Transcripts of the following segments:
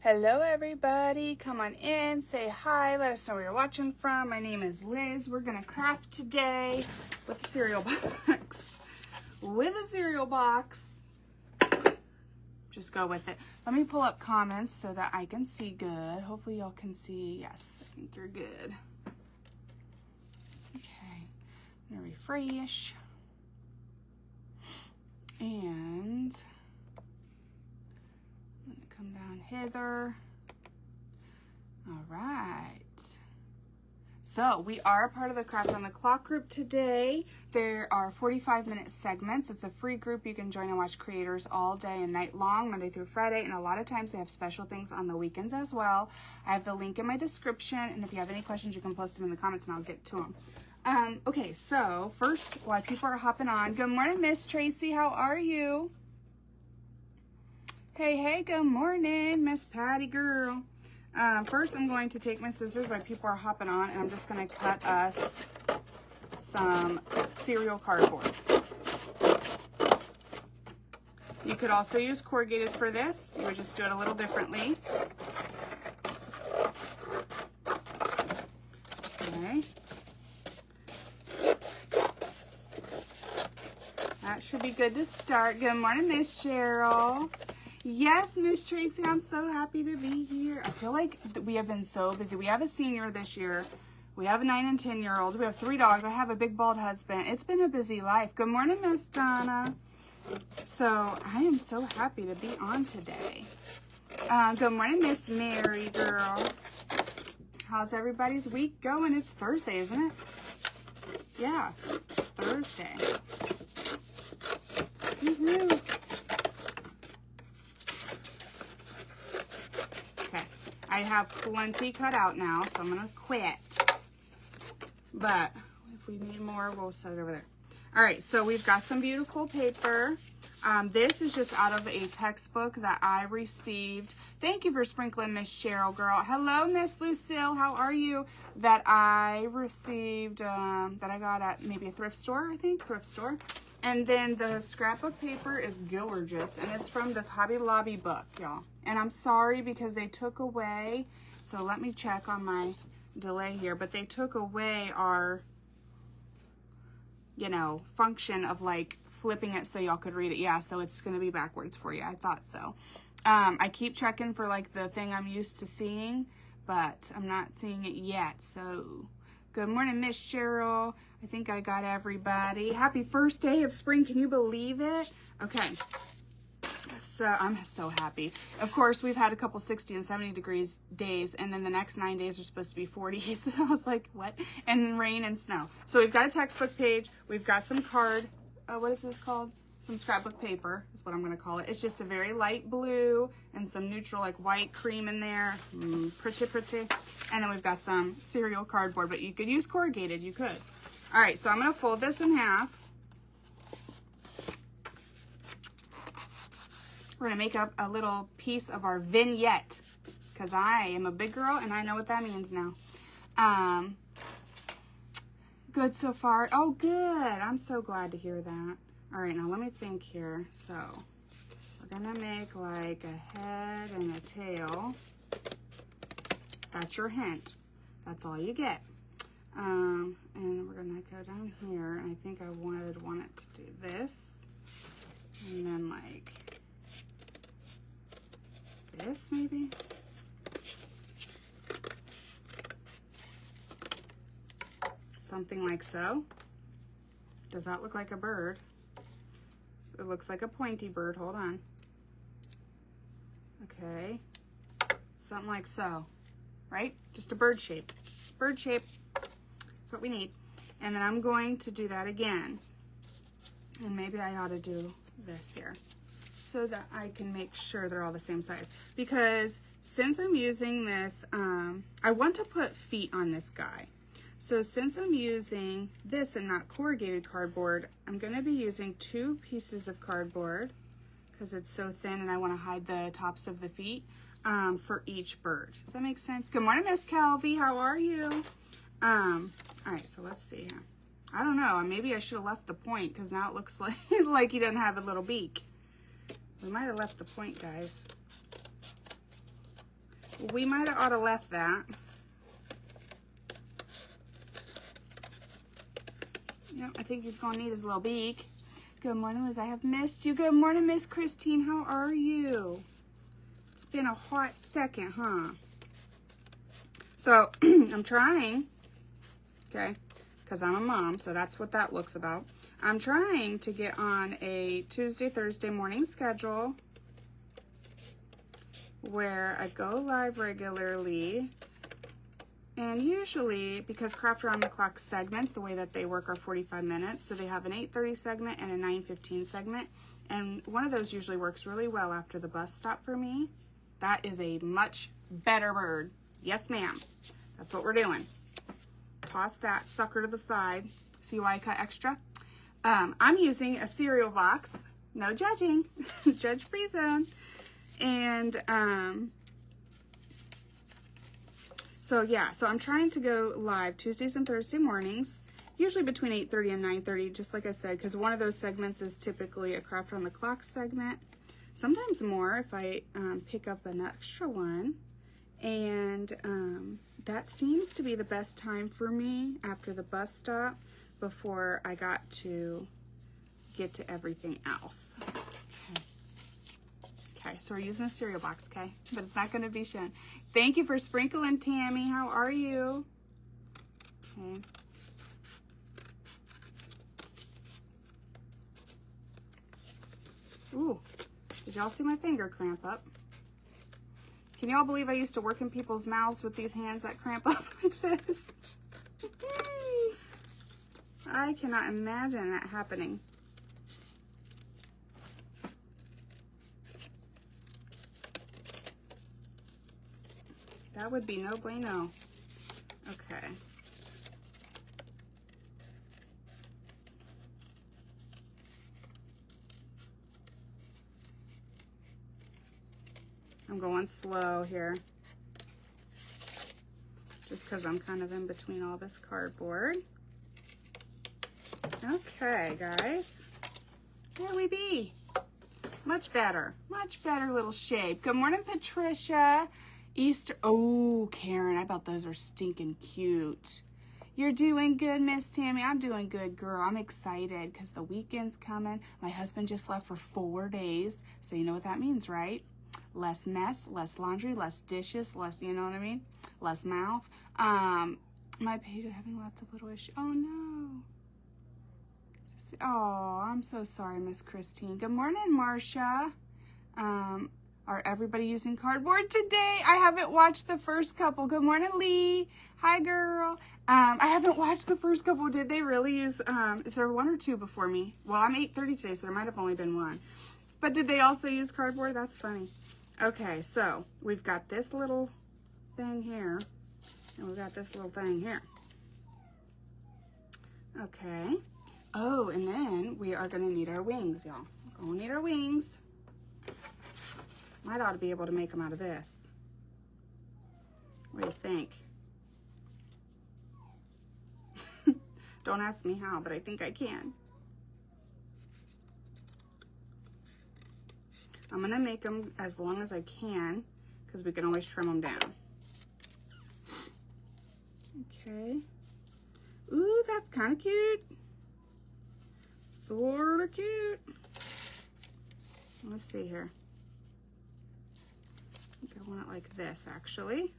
Hello everybody, come on in, say hi, let us know where you're watching from. My name is Liz. We're gonna craft today with a cereal box. Just go with it. Let me pull up comments so that I can see good. Hopefully y'all can see. Yes, I think you're good. Okay, I'm gonna refresh. And I'm gonna come down hither. All right. So we are a part of the Craft on the Clock group today. There are 45-minute segments. It's a free group. You can join and watch creators all day and night long, Monday through Friday. And a lot of times they have special things on the weekends as well. I have the link in my description. And if you have any questions, you can post them in the comments and I'll get to them. Okay, so first, while people are hopping on, good morning, Miss Tracy. How are you? Hey, good morning, Miss Patty girl. First, I'm going to take my scissors while people are hopping on, and I'm just going to cut us some cereal cardboard. You could also use corrugated for this. You would just do it a little differently. Okay. That should be good to start. Good morning, Miss Cheryl. Yes, Miss Tracy, I'm so happy to be here. I feel like we have been so busy. We have a senior this year. We have a 9 and 10-year-olds. We have 3 dogs. I have a big bald husband. It's been a busy life. Good morning, Miss Donna. So I am so happy to be on today. Good morning, Miss Mary girl. How's everybody's week going? It's Thursday, isn't it? Yeah, it's Thursday. Woohoo. I have plenty cut out now, so I'm gonna quit. But if we need more, we'll set it over there. All right, so we've got some beautiful paper. This is just out of a textbook that I received. Thank you for sprinkling, Miss Cheryl girl. Hello, Miss Lucille, how are you? That I received, that I got at maybe a thrift store, I think, thrift store. And then the scrapbook paper is gorgeous, and it's from this Hobby Lobby book, y'all. And I'm sorry because they took away, so let me check on my delay here, but they took away our, you know, function of like flipping it so y'all could read it. Yeah, so it's gonna be backwards for you. I thought so. I keep checking for like the thing I'm used to seeing, but I'm not seeing it yet, so. Good morning, Miss Cheryl. I think I got everybody. Happy first day of spring. Can you believe it? Okay. So I'm so happy. Of course, we've had a couple 60 and 70 degrees days, and then the next 9 days are supposed to be 40s. I was like, what? And then rain and snow. So we've got a textbook page. We've got some card. What is this called? Some scrapbook paper is what I'm going to call it. It's just a very light blue and some neutral like white cream in there. Pretty. And then we've got some cereal cardboard, but you could use corrugated. You could. All right, so I'm going to fold this in half. We're going to make up a little piece of our vignette because I am a big girl and I know what that means now. Good so far. Oh, good. I'm so glad to hear that. All right, now let me think here. So we're gonna make like a head and a tail. That's your hint. That's all you get. And we're gonna go down here. And I think I want it to do this. And then like this maybe. Something like so. Does that look like a bird? It looks like a pointy bird. Hold on. Okay. Something like so. Right? Just a bird shape. Bird shape. That's what we need. And then I'm going to do that again. And maybe I ought to do this here so that I can make sure they're all the same size. Because since I'm using this, I want to put feet on this guy. So since I'm using this and not corrugated cardboard, I'm going to be using 2 pieces of cardboard because it's so thin and I want to hide the tops of the feet for each bird. Does that make sense? Good morning, Miss Calvi. How are you? All right, so let's see here. I don't know. Maybe I should have left the point because now it looks like, like he doesn't have a little beak. We might have left the point, guys. We might have ought to left that. Yep, I think he's gonna need his little beak. Good morning, Liz. I have missed you. Good morning, Miss Christine. How are you? It's been a hot second, huh? So I'm trying, okay, because I'm a mom, so that's what that looks about. I'm trying to get on a Tuesday, Thursday morning schedule where I go live regularly. And usually, because Craft Around the Clock segments, the way that they work are 45 minutes. So they have an 8:30 segment and a 9:15 segment. And one of those usually works really well after the bus stop for me. That is a much better bird. Yes, ma'am. That's what we're doing. Toss that sucker to the side. See why I cut extra? I'm using a cereal box. No judging. Judge-free zone. And, so yeah, so I'm trying to go live Tuesdays and Thursday mornings, usually between 8:30 and 9:30, just like I said, because one of those segments is typically a Craft on the Clock segment. Sometimes more if I pick up an extra one. And that seems to be the best time for me after the bus stop before I got to get to everything else. Okay, so we're using a cereal box, okay? But it's not going to be shown. Thank you for sprinkling, Tammy. How are you? Okay. Ooh, did y'all see my finger cramp up? Can y'all believe I used to work in people's mouths with these hands that cramp up like this? I cannot imagine that happening. That would be no bueno. Okay. I'm going slow here. Just because I'm kind of in between all this cardboard. Okay, guys. There we be. Much better little shape. Good morning, Patricia. Easter. Oh, Karen, I bet those are stinking cute. You're doing good, Miss Tammy. I'm doing good, girl. I'm excited because the weekend's coming. My husband just left for 4 days. So you know what that means, right? Less mess, less laundry, less dishes, less, you know what I mean? Less mouth. My page is having lots of little issues. Oh, no. Oh, I'm so sorry, Miss Christine. Good morning, Marcia. Are everybody using cardboard today? I haven't watched the first couple. Good morning, Lee. Hi, girl. I haven't watched the first couple. Did they really use, is there one or two before me? Well, I'm 8:30 today, so there might have only been one. But did they also use cardboard? That's funny. Okay, so we've got this little thing here, and we've got this little thing here. Okay. Oh, and then we are going to need our wings, y'all. We're going to need our wings. Might ought to be able to make them out of this. What do you think? Don't ask me how, but I think I can. I'm gonna make them as long as I can because we can always trim them down. Okay. Ooh, that's kind of cute. Sort of cute. Let's see here. I think I want it like this, actually.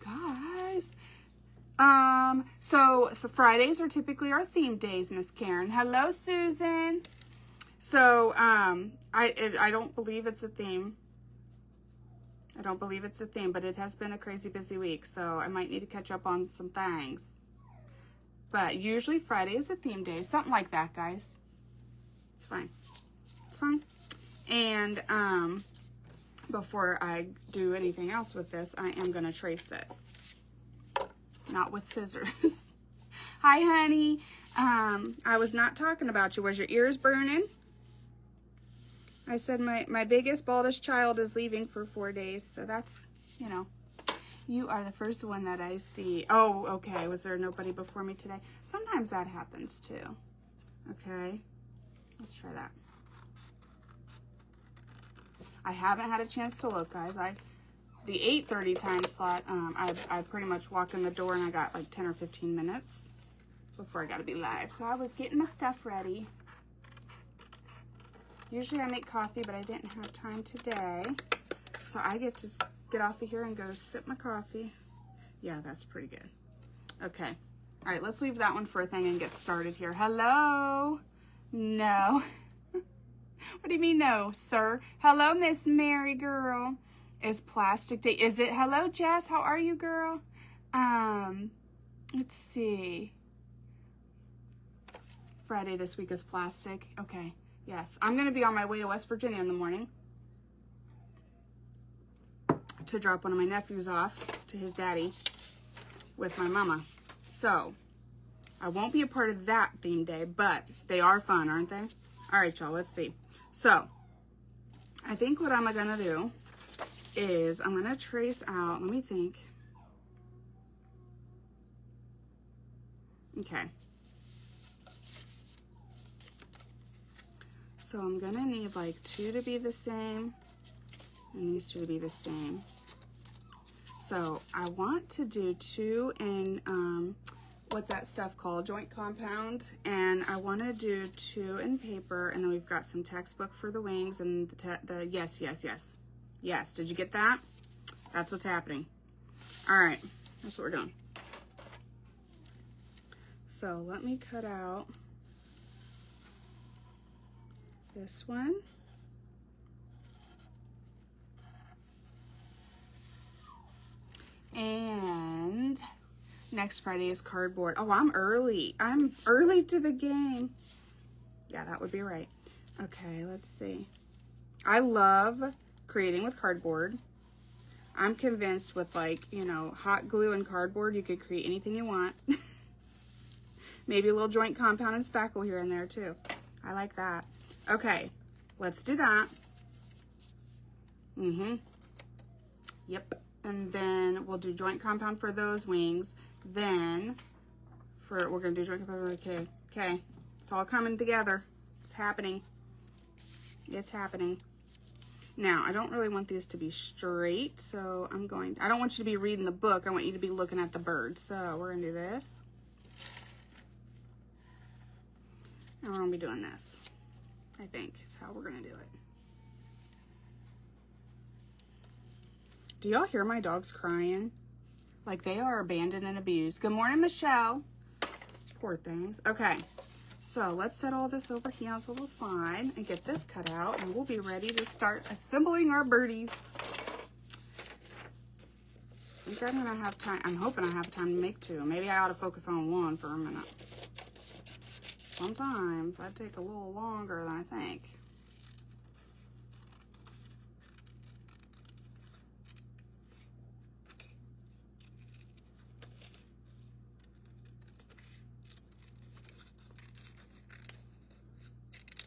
Guys. So Fridays are typically our theme days, Miss Karen. Hello, Susan. So, I don't believe it's a theme. I don't believe it's a theme, but it has been a crazy busy week, so I might need to catch up on some things. But usually Friday is a theme day, something like that, guys. It's fine. It's fine. And, before I do anything else with this, I am going to trace it. Not with scissors. Hi, honey. I was not talking about you. Was your ears burning? I said my biggest, baldest child is leaving for 4 days. So that's, you know, you are the first one that I see. Oh, okay. Was there nobody before me today? Sometimes that happens too. Okay. Let's try that. I haven't had a chance to look, guys. The 8:30 time slot, I pretty much walked in the door and I got like 10 or 15 minutes before I got to be live. So I was getting my stuff ready. Usually I make coffee, but I didn't have time today. So I get to get off of here and go sip my coffee. Yeah, that's pretty good. Okay. All right, let's leave that one for a thing and get started here. Hello? No. What do you mean no, sir? Hello, Miss Mary girl. Is plastic day? Is it? Hello, Jess. How are you, girl? Let's see. Friday this week is plastic. Okay. Yes. I'm going to be on my way to West Virginia in the morning to drop one of my nephews off to his daddy with my mama. So, I won't be a part of that theme day, but they are fun, aren't they? All right, y'all, let's see. So, I think what I'm going to do is I'm going to trace out, let me think. Okay. So I'm going to need like 2 to be the same and these 2 to be the same. So I want to do 2 in, what's that stuff called? Joint compound. And I want to do 2 in paper. And then we've got some textbook for the wings and the yes. Yes, did you get that? That's what's happening. All right, that's what we're doing. So let me cut out this one. And next Friday is cardboard. Oh, I'm early. I'm early to the game. Yeah, that would be right. Okay, let's see. I love creating with cardboard. I'm convinced with like, you know, hot glue and cardboard, you could create anything you want. Maybe a little joint compound and spackle here and there too. I like that. Okay, let's do that. Yep. And then we'll do joint compound for those wings. Then we're gonna do joint compound. Okay. It's all coming together. It's happening. It's happening. Now, I don't really want these to be straight, so I don't want you to be reading the book. I want you to be looking at the bird. So we're gonna do this. And we're gonna be doing this, I think, is how we're gonna do it. Do y'all hear my dogs crying? Like they are abandoned and abused. Good morning, Michelle. Poor things. Okay, so let's set all this over here on the side and get this cut out, and we'll be ready to start assembling our birdies. I think I'm gonna have time. I'm hoping I have time to make 2. Maybe I ought to focus on 1 for a minute. Sometimes I take a little longer than I think.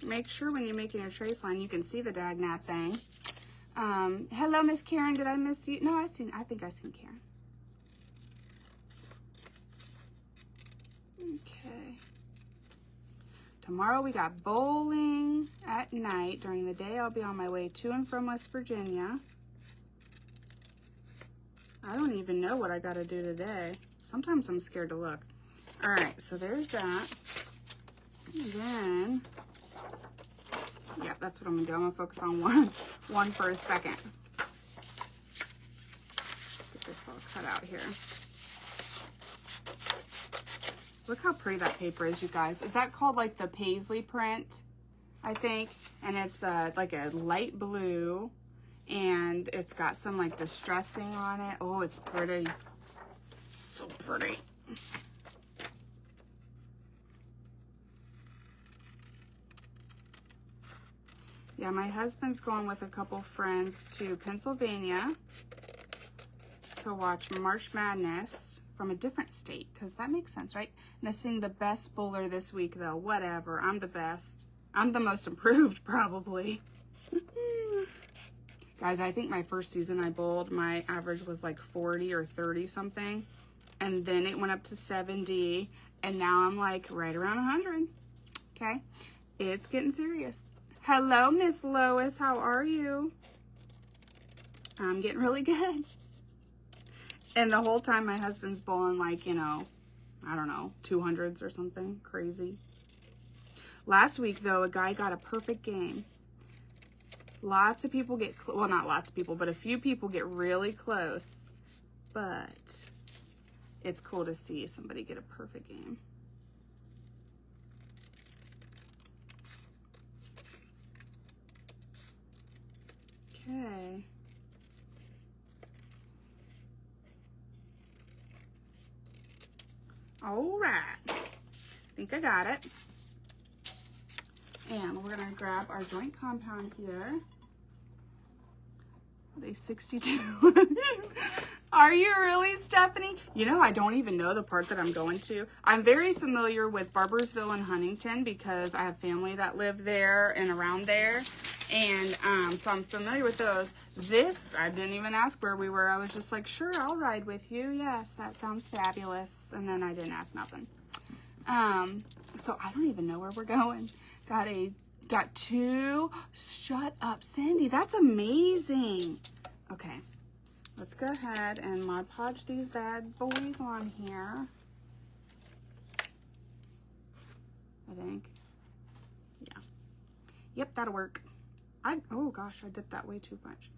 Make sure when you're making your trace line, you can see the dagnap thing. Hello, Miss Karen. Did I miss you? No, I think I seen Karen. Okay. Tomorrow we got bowling at night. During the day, I'll be on my way to and from West Virginia. I don't even know what I got to do today. Sometimes I'm scared to look. All right, so there's that. And then, yeah, that's what I'm gonna do. I'm gonna focus on one for a second. Get this all cut out here. Look how pretty that paper is, you guys. Is that called like the paisley print, I think? And it's like a light blue, and it's got some like distressing on it. Oh, it's pretty. So pretty. Yeah, my husband's going with a couple friends to Pennsylvania to watch March Madness from a different state, because that makes sense, right? Missing the best bowler this week, though. Whatever. I'm the best. I'm the most improved, probably. Guys, I think my first season I bowled, my average was like 40 or 30 something. And then it went up to 70. And now I'm like right around 100. Okay? It's getting serious. Hello, Miss Lois. How are you? I'm getting really good. And the whole time my husband's bowling like, you know, I don't know, 200s or something crazy. Last week, though, a guy got a perfect game. Lots of people get, well, not lots of people, but a few people get really close. But it's cool to see somebody get a perfect game. Okay. All right. I think I got it. And we're going to grab our joint compound here. Day 62. Are you really, Stephanie? You know, I don't even know the part that I'm going to. I'm very familiar with Barbersville and Huntington because I have family that live there and around there. And so I'm familiar with those. This, I didn't even ask where we were. I was just like, sure, I'll ride with you. Yes, that sounds fabulous. And then I didn't ask nothing. So I don't even know where we're going. Got two. Shut up, Cindy. That's amazing. Okay. Let's go ahead and Mod Podge these bad boys on here. I think. Yeah. Yep, that'll work. Oh gosh, I dipped that way too much.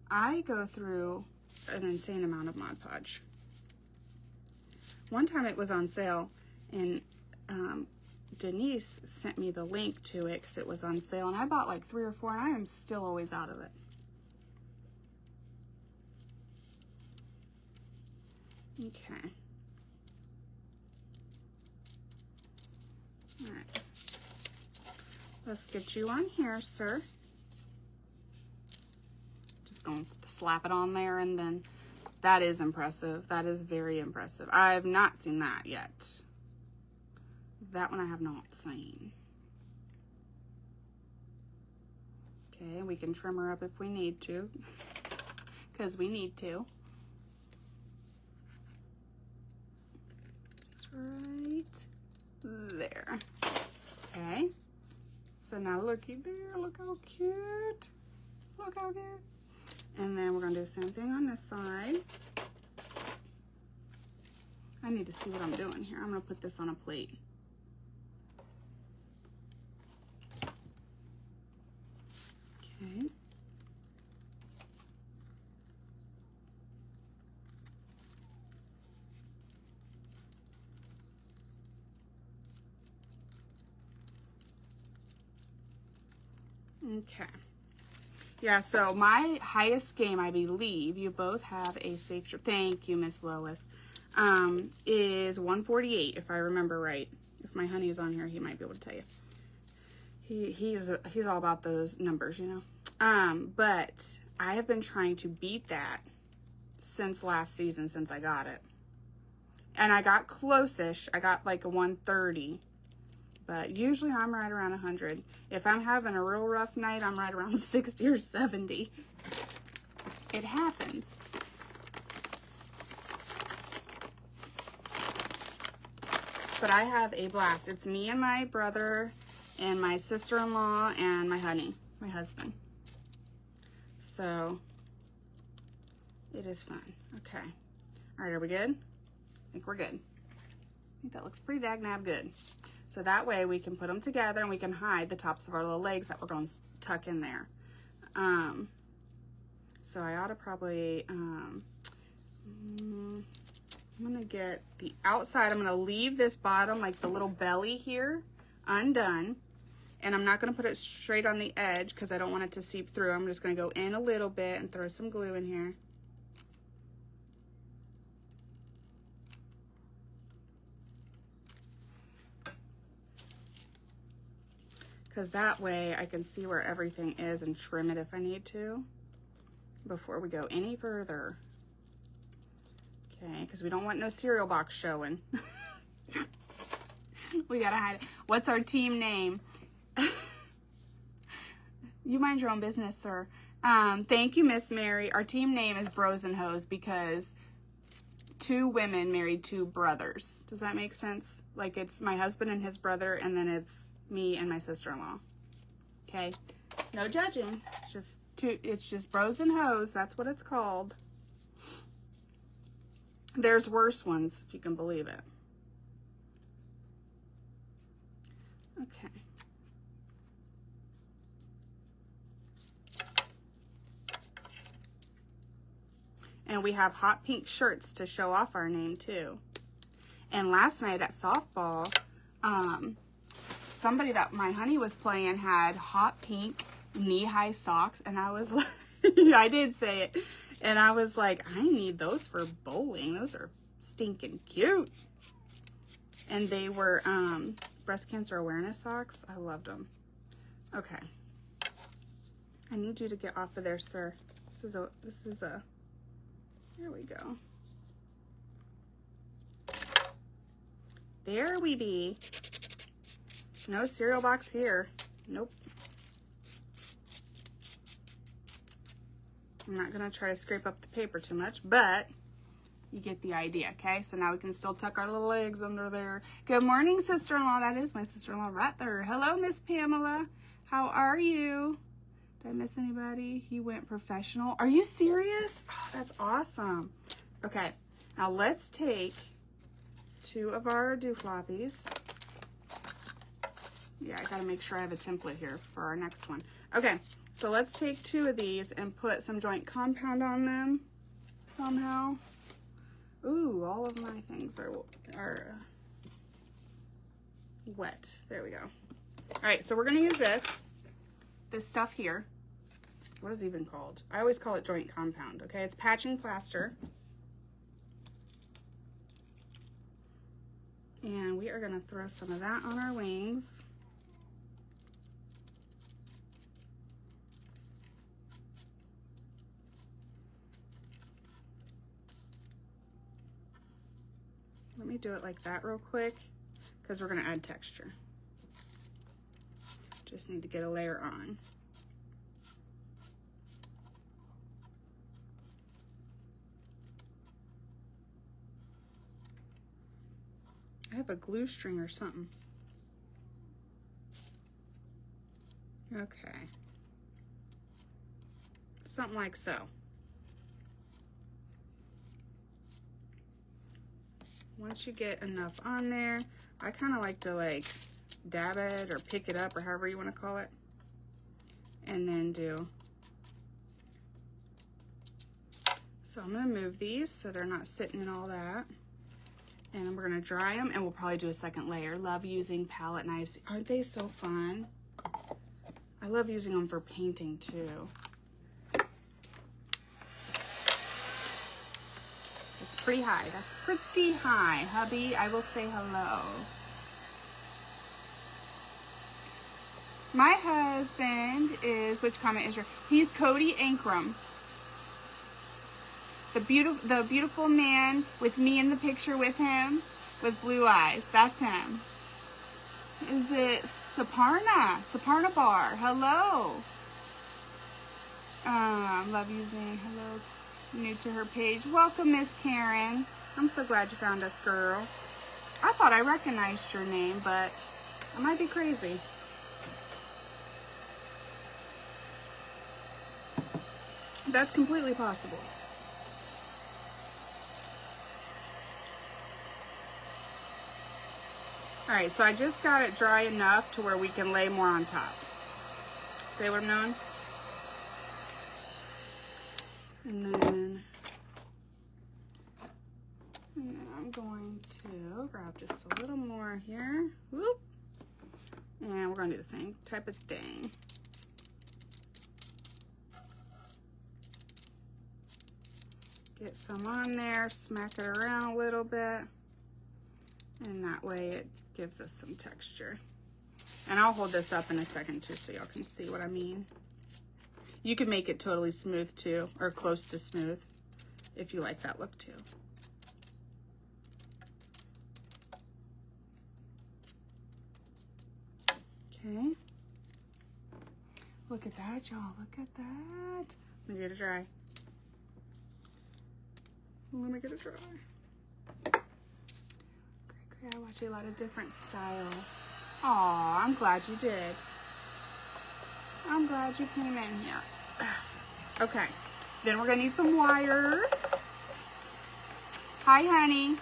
I go through an insane amount of Mod Podge. One time it was on sale and Denise sent me the link to it because it was on sale and I bought like 3 or 4 and I am still always out of it. Okay. All right. Let's get you on here, sir. Just going to slap it on there and then that is impressive. That is very impressive. I have not seen that yet. That one I have not seen. Okay, we can trim her up if we need to. Because we need to. Just right there. Okay. So now looky there. Look how cute. Look how cute. And then we're going to do the same thing on this side. I need to see what I'm doing here. I'm going to put this on a plate. Okay. Okay. Yeah, so my highest game, I believe, you both have a safe trip. Thank you, Miss Lois. Is 148, if I remember right. If my honey's on here, he might be able to tell you. He's all about those numbers, you know. But I have been trying to beat that since last season, since I got it. And I got close-ish. I got like a 130. But usually I'm right around 100. If I'm having a real rough night, I'm right around 60 or 70. It happens. But I have a blast. It's me and my brother and my sister-in-law and my honey, my husband. So it is fun. Okay. All right, are we good? I think we're good. I think that looks pretty dag-nab good. So that way we can put them together and we can hide the tops of our little legs that we're going to tuck in there. So I ought to probably, I'm going to get the outside. I'm going to leave this bottom, like the little belly here, undone. And I'm not going to put it straight on the edge because I don't want it to seep through. I'm just going to go in a little bit and throw some glue in here. Because that way I can see where everything is and trim it if I need to before we go any further. Okay, because we don't want no cereal box showing. We gotta hide it. What's our team name? You mind your own business, sir. Thank you, Miss Mary. Our team name is Bros and Hoes because 2 women married 2 brothers. Does that make sense? Like it's my husband and his brother, and then it's me and my sister-in-law. Okay? No judging. It's just It's just bros and hoes. That's what it's called. There's worse ones, if you can believe it. Okay. And we have hot pink shirts to show off our name too. And last night at softball, somebody that my honey was playing had hot pink knee-high socks, and I was like, I did say it, and I was like, I need those for bowling. Those are stinking cute. And they were breast cancer awareness socks. I loved them. Okay. I need you to get off of there, sir. This is a, here we go. There we be. No cereal box here. Nope. I'm not gonna try to scrape up the paper too much, but you get the idea, okay? So now we can still tuck our little legs under there. Good morning, sister-in-law. That is my sister-in-law right there. Hello, Miss Pamela. How are you? Did I miss anybody? You went professional. Are you serious? Oh, that's awesome. Okay, now let's take 2 of our doofloppies. Yeah, I gotta make sure I have a template here for our next one. Okay, so let's take 2 of these and put some joint compound on them somehow. Ooh, all of my things are wet. There we go. All right, so we're gonna use this stuff here. What is it even called? I always call it joint compound, okay? It's patching plaster. And we are gonna throw some of that on our wings. Let me do it like that real quick, because we're gonna add texture. Just need to get a layer on. I have a glue string or something. Okay. Something like so. Once you get enough on there, I kind of like to like dab it or pick it up or however you want to call it. And then do. So I'm going to move these so they're not sitting in all that. And we're going to dry them, and we'll probably do a second layer. Love using palette knives. Aren't they so fun? I love using them for painting too. It's pretty high. That's pretty high. Hubby, I will say hello. My husband is, which comment is your? He's Cody Ankrum. The beautiful man with me in the picture with him, with blue eyes. That's him. Is it Saparna Bar? Hello. Love using hello. New to her page. Welcome, Miss Karen. I'm so glad you found us, girl. I thought I recognized your name, but I might be crazy. That's completely possible. All right, so I just got it dry enough to where we can lay more on top. See what I'm doing? And then I'm going to grab just a little more here. Whoop. And we're going to do the same type of thing. Get some on there, smack it around a little bit. And that way it gives us some texture. And I'll hold this up in a second too so y'all can see what I mean. You can make it totally smooth too, or close to smooth, if you like that look too. Okay. Look at that, y'all. Look at that. Let me get it dry. Let me get it dry. I watch a lot of different styles. Aw, I'm glad you did. I'm glad you came in here. Okay, then we're gonna need some wire. Hi, honey.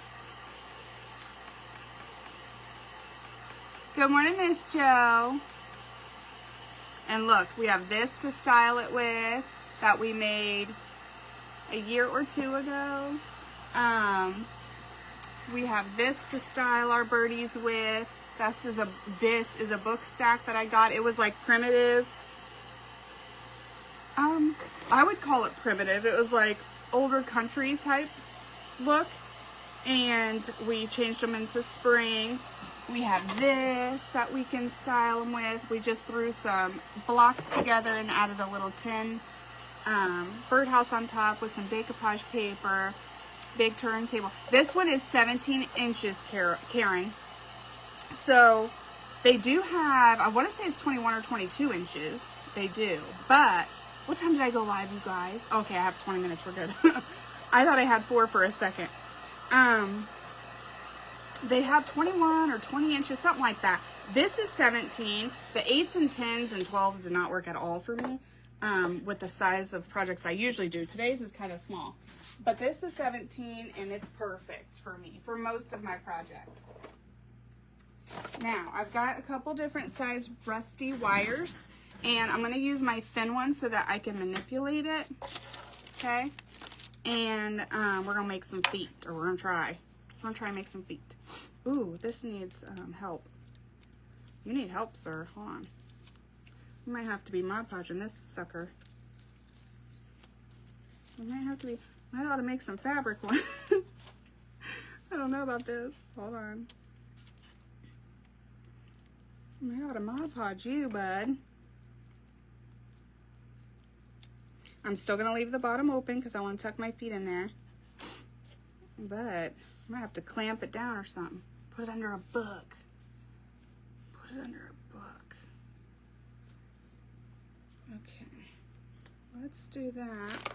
Good morning, Miss Joe. And look, we have this to style it with that we made a year or two ago. We have this to style our birdies with. This is a book stack that I got. It was like primitive. I would call it primitive. It was like older country type look. And we changed them into spring. We have this that we can style them with. We just threw some blocks together and added a little tin birdhouse on top with some decoupage paper. Big turntable. This one is 17 inches, Karen. So they do have, I want to say it's 21 or 22 inches. They do. But what time did I go live, you guys? Okay, I have 20 minutes. We're good. I thought I had 4 for a second. They have 21 or 20 inches, something like that. This is 17. The 8s and 10s and 12s did not work at all for me with the size of projects I usually do. Today's is kind of small. But this is 17 and it's perfect for me for most of my projects. Now, I've got a couple different size rusty wires and I'm going to use my thin one so that I can manipulate it. Okay? And we're going to make some feet, or we're going to try. We're going to try and make some feet. Ooh, this needs help. You need help, sir. Hold on. You might have to be Mod Podging this sucker. You might have to be... I ought to make some fabric ones. I don't know about this. Hold on. I ought to Mod Podge you, bud. I'm still going to leave the bottom open because I want to tuck my feet in there. But I might have to clamp it down or something. Put it under a book. Put it under a book. Okay. Let's do that.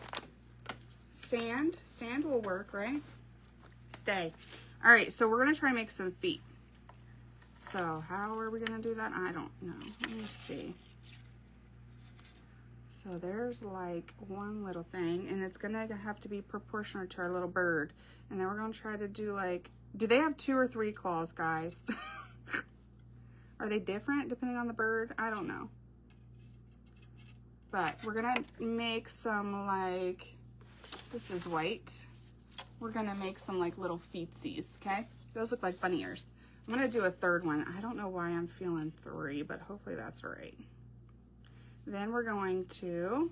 Sand. Sand will work, right? Stay. All right, so we're going to try and make some feet. So how are we going to do that? I don't know. Let me see. So there's like one little thing, and it's going to have to be proportional to our little bird. And then we're going to try to do like, do they have 2 or 3 claws, guys? Are they different depending on the bird? I don't know. But we're going to make some like, this is white. We're going to make some like little feetsies, okay? Those look like bunny ears. I'm going to do a third one. I don't know why I'm feeling 3, but hopefully that's right. Then we're going to,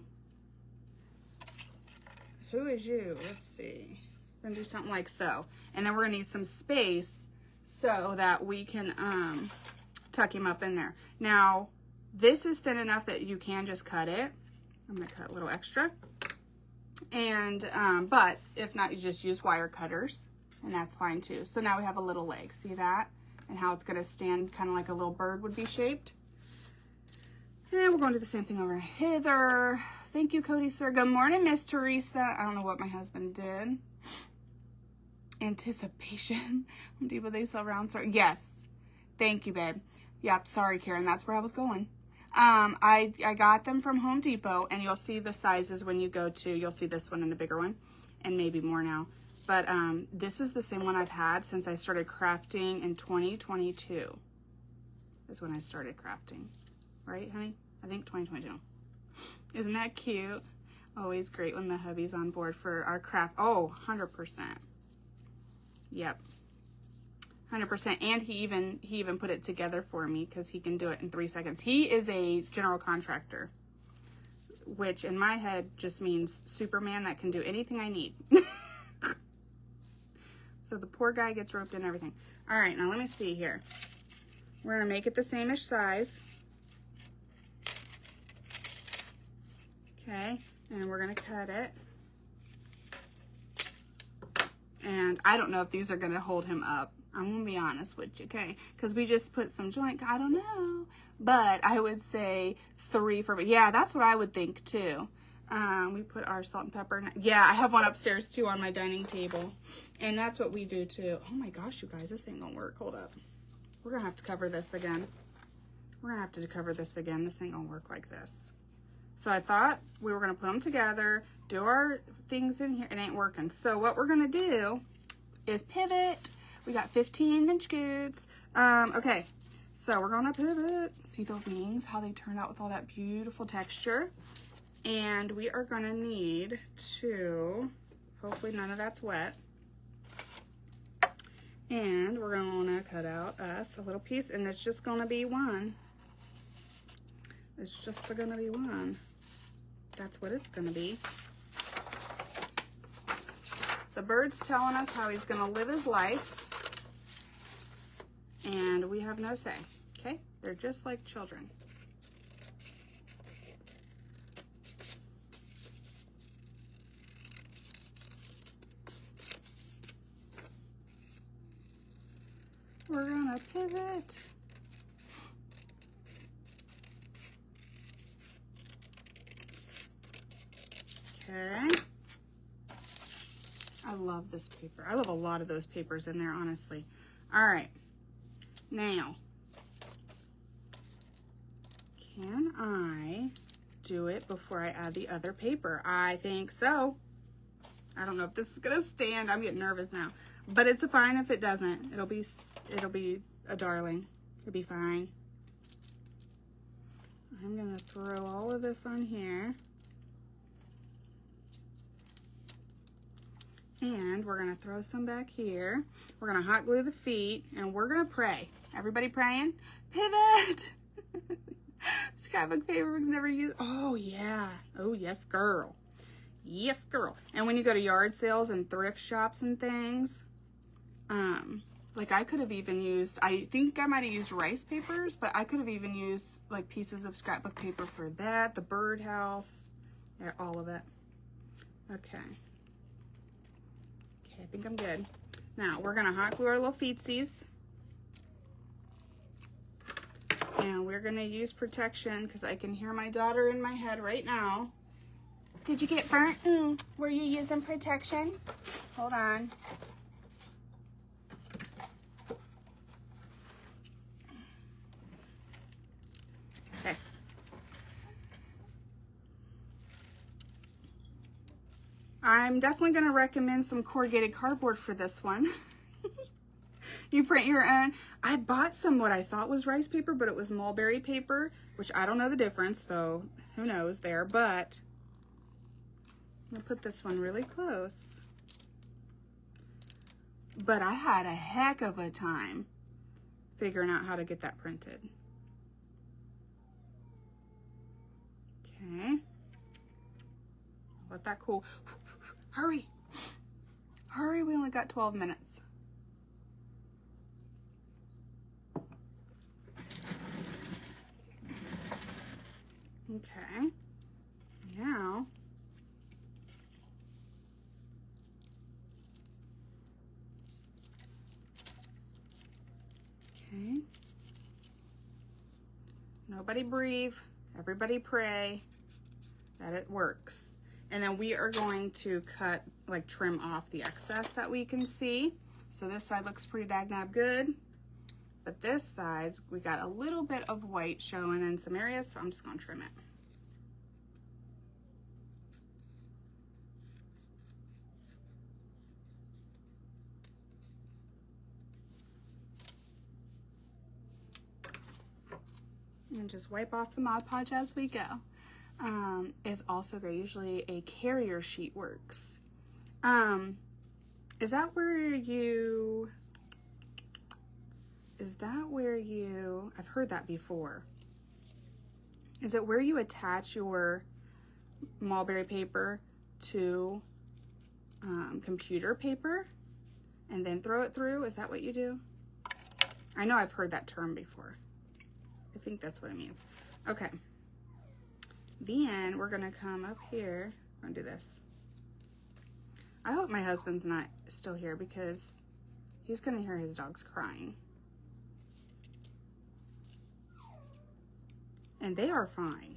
who is you? Let's see. We're going to do something like so. And then we're going to need some space so that we can tuck him up in there. Now, this is thin enough that you can just cut it. I'm going to cut a little extra. And, but if not, you just use wire cutters. And that's fine too. So now we have a little leg. See that? And how it's going to stand kind of like a little bird would be shaped. And we're going to do the same thing over hither. Thank you, Cody, sir. Good morning, Miss Teresa. I don't know what my husband did. Anticipation. Home Depot, they sell round, sir. Yes. Thank you, babe. Yep, sorry, Karen. That's where I was going. I got them from Home Depot, and you'll see the sizes when you go to, you'll see this one and a bigger one, and maybe more now. But this is the same one I've had since I started crafting in 2022. Is when I started crafting. Right, honey? I think 2022. Isn't that cute? Always great when the hubby's on board for our craft. Oh, 100%. Yep. 100%. And he even put it together for me because he can do it in 3 seconds. He is a general contractor, which in my head just means Superman that can do anything I need. So the poor guy gets roped in and everything. All right, now let me see here. We're going to make it the same-ish size. Okay, and we're going to cut it. And I don't know if these are going to hold him up. I'm going to be honest with you, okay? Because we just put some joint, I don't know. But I would say 3 for, yeah, that's what I would think too. We put our salt and pepper. Yeah, I have one upstairs too on my dining table. And that's what we do too. Oh my gosh, you guys, this ain't going to work. Hold up. We're going to have to cover this again. We're going to have to cover this again. This ain't going to work like this. So I thought we were gonna put them together, do our things in here. It ain't working. So what we're gonna do is pivot. We got 15 inch goods. Okay, so we're gonna pivot. See the wings, how they turned out with all that beautiful texture. And we are gonna need to, hopefully none of that's wet. And we're gonna cut out us a little piece, and it's just gonna be one. It's just gonna be one. That's what it's gonna be. The bird's telling us how he's gonna live his life, and we have no say, okay? They're just like children. We're gonna pivot. Okay. I love this paper. I love a lot of those papers in there, honestly. All right. Now, can I do it before I add the other paper? I think so. I don't know if this is gonna stand. I'm getting nervous now, but it's fine if it doesn't. It'll be a darling. It'll be fine. I'm gonna throw all of this on here. And we're gonna throw some back here. We're gonna hot glue the feet, and we're gonna pray. Everybody praying? Pivot! Scrapbook paper was never used. Oh yeah. Oh yes, girl. Yes, girl. And when you go to yard sales and thrift shops and things, like I could have even used, I think I might have used rice papers, but I could have even used like pieces of scrapbook paper for that, the birdhouse, all of it. Okay. Okay, I think I'm good. Now we're gonna hot glue our little feetsies. And we're gonna use protection because I can hear my daughter in my head right now. Did you get burnt? Were you using protection? Hold on. Okay. I'm definitely going to recommend some corrugated cardboard for this one. You print your own. I bought some what I thought was rice paper, but it was mulberry paper, which I don't know the difference, so who knows there, but I'm gonna put this one really close. But I had a heck of a time figuring out how to get that printed. Okay. Let that cool. Hurry. Hurry, we only got 12 minutes. Okay. Now, okay. Nobody breathe. Everybody pray that it works. And then we are going to cut, like trim off the excess that we can see. So this side looks pretty dagnab good. But this side, we got a little bit of white showing in some areas, so I'm just gonna trim it. And just wipe off the Mod Podge as we go. Is also great. Usually a carrier sheet works. Is that where you, I've heard that before. Is it where you attach your mulberry paper to computer paper and then throw it through? Is that what you do? I know I've heard that term before. I think that's what it means. Okay. Then we're gonna come up here. I'm gonna do this. I hope my husband's not still here because he's gonna hear his dogs crying. And they are fine.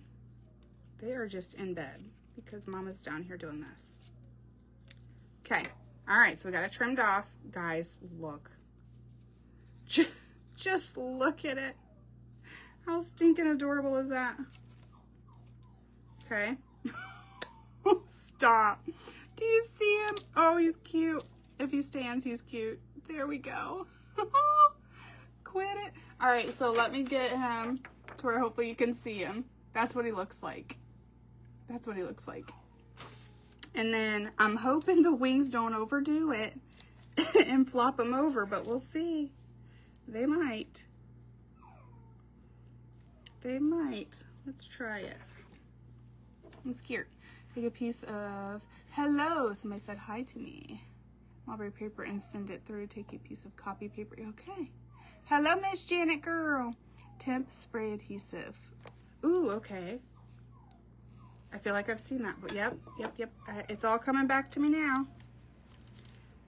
They are just in bed because Mama's down here doing this. Okay. All right, so we got it trimmed off. Guys, look. Just look at it. How stinking adorable is that? Okay. Stop. Do you see him? Oh, he's cute. If he stands, he's cute. There we go. Quit it. All right, so let me get him to where hopefully you can see him. That's what he looks like. That's what he looks like. And then I'm hoping the wings don't overdo it and flop him over, but we'll see. They might. They might. Let's try it. I'm scared. Take a piece of, hello, somebody said hi to me. Mulberry paper and send it through. Take a piece of copy paper. Okay. Hello, Miss Janet girl. Temp spray adhesive. Ooh, okay. I feel like I've seen that, but yep. It's all coming back to me now.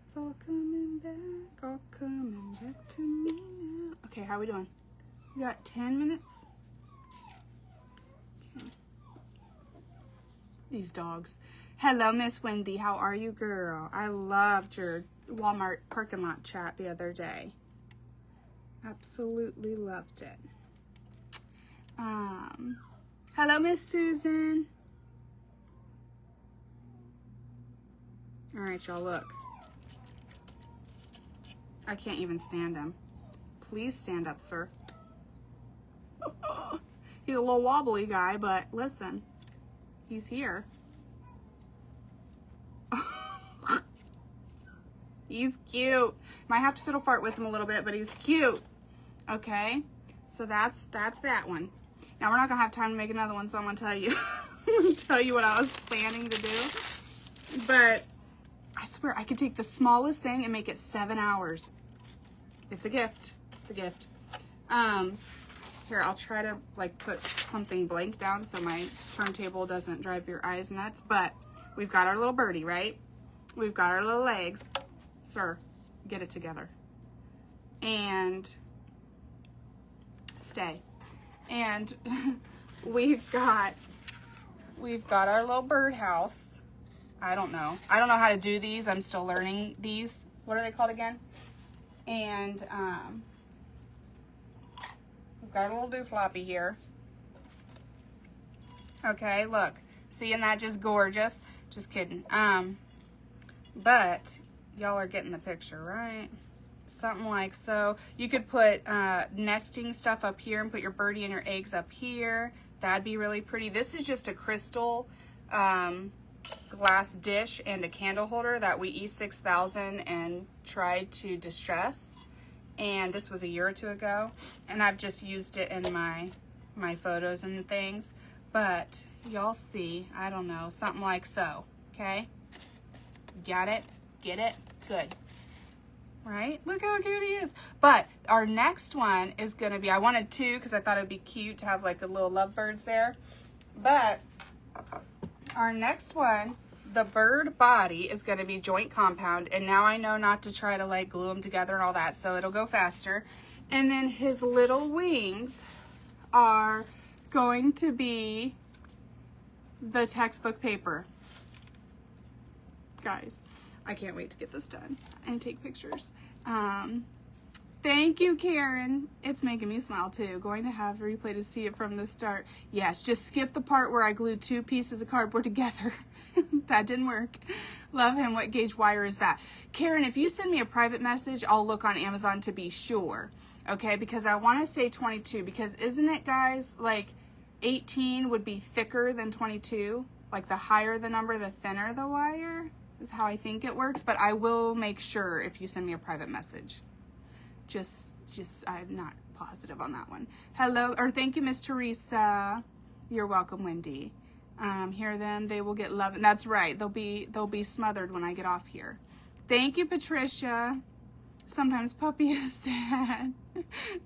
It's all coming back to me now. Okay, how are we doing? We got 10 minutes. Okay. These dogs. Hello, Miss Wendy. How are you, girl? I loved your Walmart parking lot chat the other day. Absolutely loved it. Hello, Miss Susan. All right, y'all, look. I can't even stand him. Please stand up, sir. He's a little wobbly guy, but listen, he's here. He's cute. Might have to fiddle fart with him a little bit, but he's cute. Okay, so that's that one. Now we're not gonna have time to make another one, so I'm gonna tell you. I'm gonna tell you what I was planning to do. But I swear I could take the smallest thing and make it 7 hours. It's a gift. It's a gift. Here, I'll try to like put something blank down so my turntable doesn't drive your eyes nuts. But we've got our little birdie, right? We've got our little legs. Sir, get it together. And stay. And we've got our little birdhouse. I don't know how to do these. I'm still learning these. What are they called again? And we've got a little doofloppy here. Okay, look. Seeing that just gorgeous? Just kidding. But y'all are getting the picture, right? Something like so. You could put nesting stuff up here and put your birdie and your eggs up here. That'd be really pretty. This is just a crystal glass dish and a candle holder that we E6000 and tried to distress. And this was a year or two ago. And I've just used it in my photos and things. But y'all see, I don't know, something like so. Okay? Got it? Get it? Good. Right? Look how cute he is. But our next one is going to be, I wanted two because I thought it would be cute to have like a little lovebirds there. But our next one, the bird body is going to be joint compound. And now I know not to try to like glue them together and all that, so it'll go faster. And then his little wings are going to be the textbook paper. Guys, I can't wait to get this done and take pictures. Thank you, Karen. It's making me smile too. Going to have a replay to see it from the start. Yes, just skip the part where I glued 2 pieces of cardboard together. That didn't work. Love him. What gauge wire is that? Karen, if you send me a private message, I'll look on Amazon to be sure. Okay, because I want to say 22, because isn't it, guys, like 18 would be thicker than 22? Like the higher the number, the thinner the wire is how I think it works, but I will make sure if you send me a private message. Just I'm not positive on that one. Hello, or thank you, Miss Teresa. You're welcome, Wendy. Hear them, they will get love. And that's right. They'll be smothered when I get off here. Thank you, Patricia. Sometimes Puppy is sad.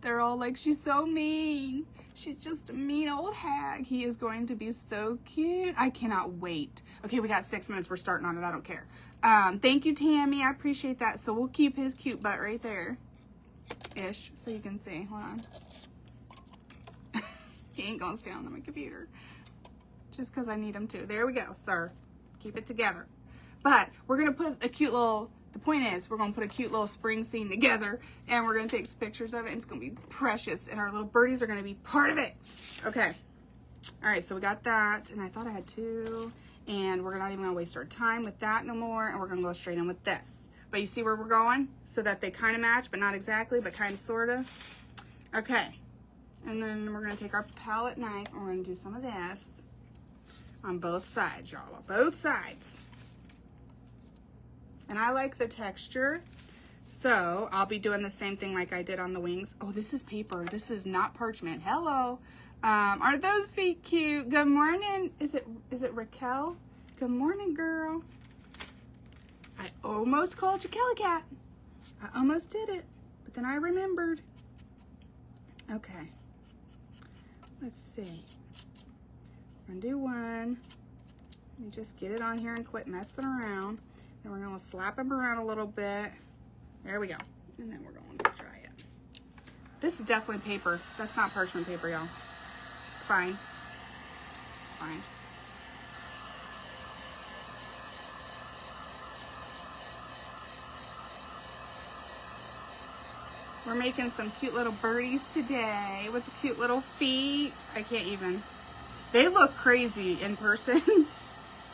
They're all like, she's so mean. She's just a mean old hag. He is going to be so cute. I cannot wait. Okay, we got 6 minutes. We're starting on it. I don't care. Thank you, Tammy. I appreciate that. So we'll keep his cute butt right there. Ish, so you can see. Hold on. He ain't gonna stay on my computer. Just because I need him to. There we go, sir. Keep it together. But we're gonna put a cute little, the point is, we're gonna put a cute little spring scene together and we're gonna take some pictures of it and it's gonna be precious and our little birdies are gonna be part of it. Okay. All right, so we got that, and I thought I had two, and we're not even gonna waste our time with that no more, and we're gonna go straight in with this. But you see where we're going? So that they kind of match, but not exactly, but kind of, sort of. Okay, and then we're gonna take our palette knife, and we're gonna do some of this on both sides, y'all, both sides. And I like the texture, so I'll be doing the same thing like I did on the wings. Oh, this is paper. This is not parchment. Hello. Aren't those feet cute? Good morning. Is it Raquel? Good morning, girl. I almost called you Kelly Cat. I almost did it, but then I remembered. Okay. Let's see. I'm gonna do one. Let me just get it on here and quit messing around. And we're gonna slap them around a little bit. There we go. And then we're going to try it. This is definitely paper. That's not parchment paper, y'all. It's fine. It's fine. We're making some cute little birdies today with the cute little feet. I can't even. They look crazy in person,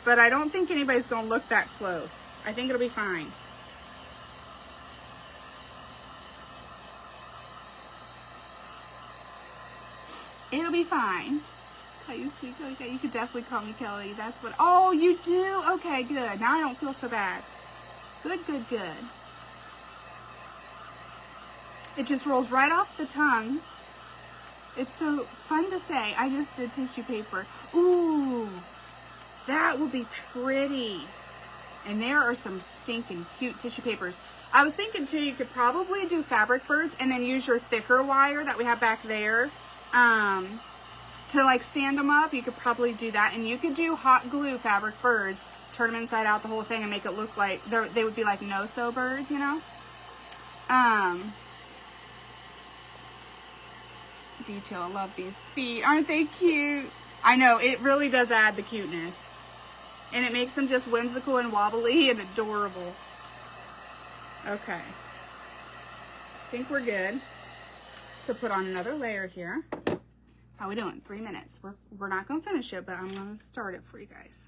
but I don't think anybody's gonna look that close. I think it'll be fine. It'll be fine. Call you sweet Kelly. You could definitely call me Kelly. That's what. Oh, you do? Okay, good. Now I don't feel so bad. Good, good, good. It just rolls right off the tongue. It's so fun to say. I just did tissue paper. Ooh, that will be pretty. And there are some stinking cute tissue papers. I was thinking too, you could probably do fabric birds and then use your thicker wire that we have back there to like stand them up. You could probably do that, and you could do hot glue fabric birds, turn them inside out, the whole thing, and make it look like they would be like no-sew birds, you know. Detail. I love these feet. Aren't they cute? I know, it really does add the cuteness, and it makes them just whimsical and wobbly and adorable. Okay, I think we're good to put on another layer here. How we doing? 3 minutes. We're not gonna finish it, but I'm gonna start it for you guys.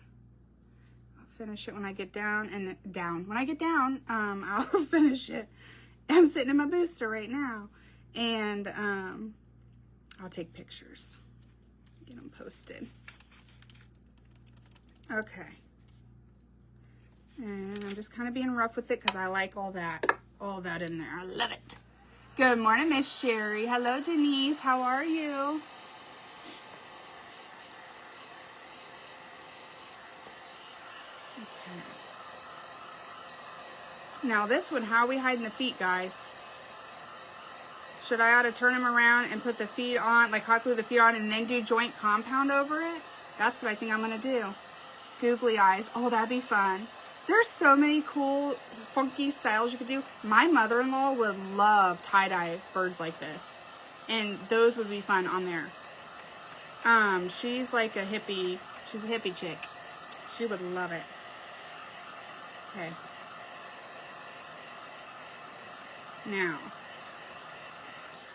I'll finish it when I get down. When I get down, I'll finish it. I'm sitting in my booster right now, and I'll take pictures, get them posted. Okay, and I'm just kind of being rough with it because I like all that in there. I love it. Good morning, Miss Sherry. Hello, Denise. How are you? Okay. Now this one, how are we hiding the feet, guys? Should I ought to turn them around and put the feet on, like hot glue the feet on, and then do joint compound over it? That's what I think I'm gonna do. Googly eyes. Oh, that'd be fun. There's so many cool, funky styles you could do. My mother-in-law would love tie-dye birds like this, and those would be fun on there. She's like a hippie. She's a hippie chick. She would love it. Okay. Now,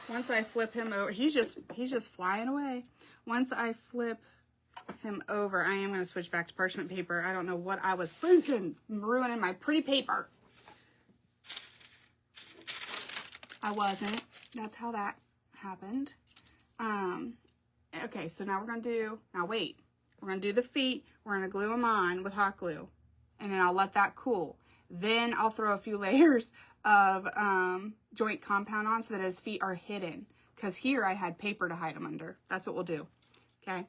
once I flip him over, he's just flying away. Once I flip him over, I am going to switch back to parchment paper. I don't know what I was thinking. I'm ruining my pretty paper. I wasn't. That's how that happened. Okay, so now we're going to do, now wait. We're going to do the feet. We're going to glue them on with hot glue. And then I'll let that cool. Then I'll throw a few layers of joint compound on so that his feet are hidden. Because here I had paper to hide them under. That's what we'll do. Okay?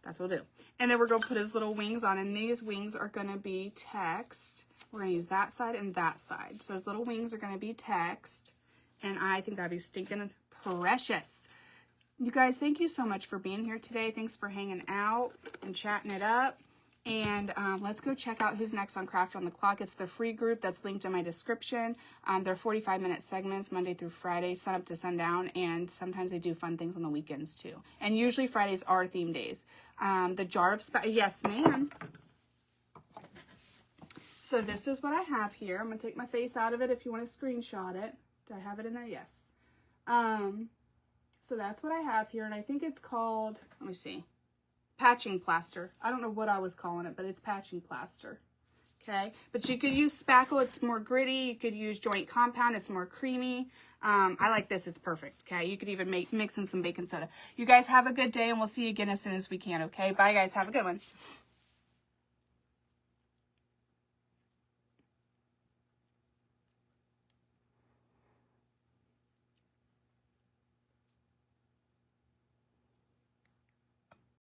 That's what we'll do. And then we're going to put his little wings on. And these wings are going to be text. We're going to use that side and that side. So his little wings are going to be text. And I think that'd be stinking precious. You guys, thank you so much for being here today. Thanks for hanging out and chatting it up. And let's go check out who's next on Craft on the Clock. It's the free group that's linked in my description. They're 45-minute segments, Monday through Friday, sun up to sundown, and sometimes they do fun things on the weekends too. And usually Fridays are theme days. The jar of yes, ma'am. So this is what I have here. I'm gonna take my face out of it if you want to screenshot it. Do I have it in there? Yes. So that's what I have here, and I think it's called, let me see. patching plaster. I don't know what I was calling it, but it's patching plaster. Okay, but you could use spackle, it's more gritty. You could use joint compound, it's more creamy. I like this, it's perfect. Okay, you could even mix in some baking soda. You guys have a good day, and we'll see you again as soon as we can. Okay, bye guys, have a good one.